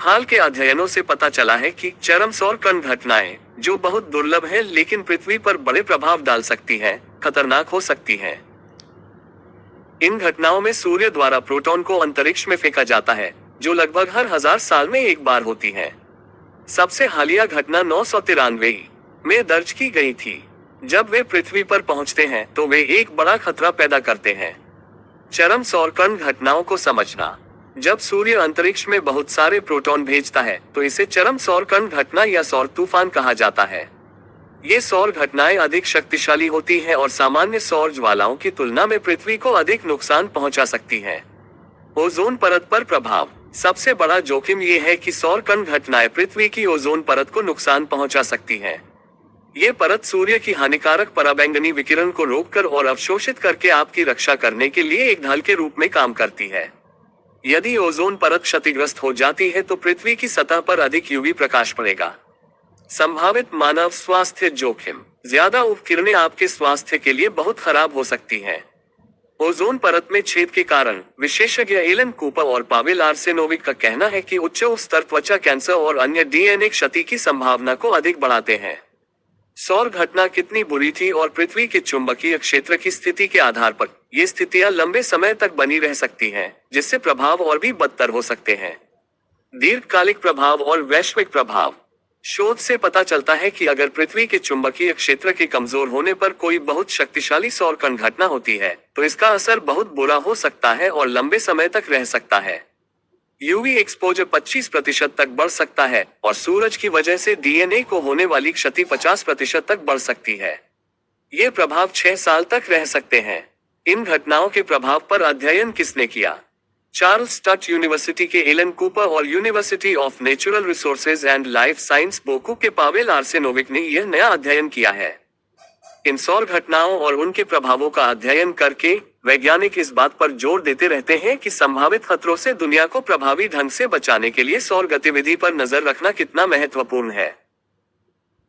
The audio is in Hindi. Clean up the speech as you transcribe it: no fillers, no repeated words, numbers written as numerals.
हाल के अध्ययनों से पता चला है कि चरम सौर कण घटनाएं, जो बहुत दुर्लभ है लेकिन पृथ्वी पर बड़े प्रभाव डाल सकती हैं, खतरनाक हो सकती हैं। इन घटनाओं में सूर्य द्वारा प्रोटॉन को अंतरिक्ष में फेंका जाता है, जो लगभग हर 1000 साल में एक बार होती है। सबसे हालिया घटना 993 में दर्ज की गई थी। जब वे पृथ्वी पर पहुंचते हैं तो वे एक बड़ा खतरा पैदा करते हैं। चरम सौर कण घटनाओं को समझना। जब सूर्य अंतरिक्ष में बहुत सारे प्रोटॉन भेजता है तो इसे चरम सौर कण घटना या सौर तूफान कहा जाता है। ये सौर घटनाएं अधिक शक्तिशाली होती हैं और सामान्य सौर ज्वालाओं की तुलना में पृथ्वी को अधिक नुकसान पहुंचा सकती हैं। ओजोन परत पर प्रभाव। सबसे बड़ा जोखिम ये है कि सौर कण घटनाएं पृथ्वी की ओजोन परत को नुकसान पहुंचा सकती हैं। ये परत सूर्य की हानिकारक पराबैंगनी विकिरण को रोककर और अवशोषित करके आपकी रक्षा करने के लिए एक ढाल के रूप में काम करती है। यदि ओजोन परत क्षतिग्रस्त हो जाती है तो पृथ्वी की सतह पर अधिक यूवी प्रकाश पड़ेगा। संभावित मानव स्वास्थ्य जोखिम। ज्यादा उपकिरणें आपके स्वास्थ्य के लिए बहुत खराब हो सकती हैं। ओजोन परत में छेद के कारण विशेषज्ञ एलन कूपर और पावेल आर्सेनोविक का कहना है कि उच्च स्तर त्वचा कैंसर और अन्य डीएनए क्षति की संभावना को अधिक बढ़ाते हैं। सौर घटना कितनी बुरी थी और पृथ्वी के चुंबकीय क्षेत्र की स्थिति के आधार पर ये स्थितियां लंबे समय तक बनी रह सकती हैं, जिससे प्रभाव और भी बदतर हो सकते हैं। दीर्घकालिक प्रभाव और वैश्विक प्रभाव। शोध से पता चलता है कि अगर पृथ्वी के चुंबकीय क्षेत्र के कमजोर होने पर कोई बहुत शक्तिशाली सौर कण घटना होती है तो इसका असर बहुत बुरा हो सकता है और लंबे समय तक रह सकता है। यूवी एक्सपोजर 25% तक बढ़ सकता है और सूरज की वजह से डीएनए को होने वाली क्षति 50% तक बढ़ सकती है। ये प्रभाव 6 साल तक रह सकते हैं। इन घटनाओं के प्रभाव पर अध्ययन किसने किया? चार्ल्स स्टट यूनिवर्सिटी के एलन कूपर और University of Natural Resources and Life Science BOKU के पावेल आर्सेनोविक ने यह नया अध्ययन किया है। इन सौर घटनाओं और उनके प्रभावों का अध्ययन करके वैज्ञानिक इस बात पर जोर देते रहते हैं कि संभावित खतरों से दुनिया को प्रभावी ढंग से बचाने के लिए सौर गतिविधि पर नजर रखना कितना महत्वपूर्ण है।